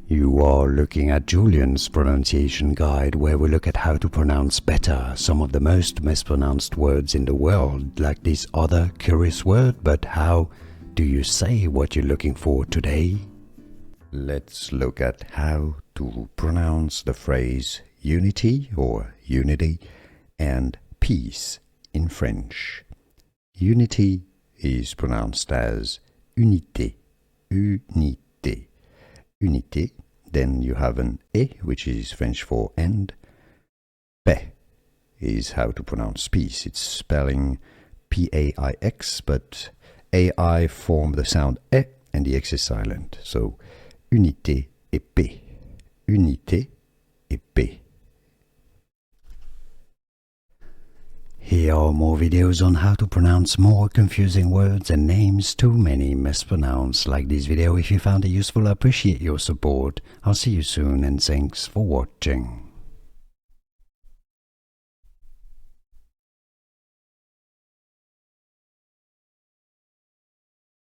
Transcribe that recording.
You are looking at Julian's pronunciation guide, where we look at how to pronounce better some of the most mispronounced words in the world, like this other curious word. But how do you say what you're looking for today? Let's look at how to pronounce the phrase unity or unity and peace in French. Unity is pronounced as unité, unité, unité. Then you have an E, which is French for end. Paix is how to pronounce peace. It's spelling P-A-I-X, but A-I form the sound E and the X is silent. So unité et paix. Unité et paix. Here are more videos on how to pronounce more confusing words and names too many mispronounced. Like this video if you found it useful. I appreciate your support. I'll see you soon and thanks for watching.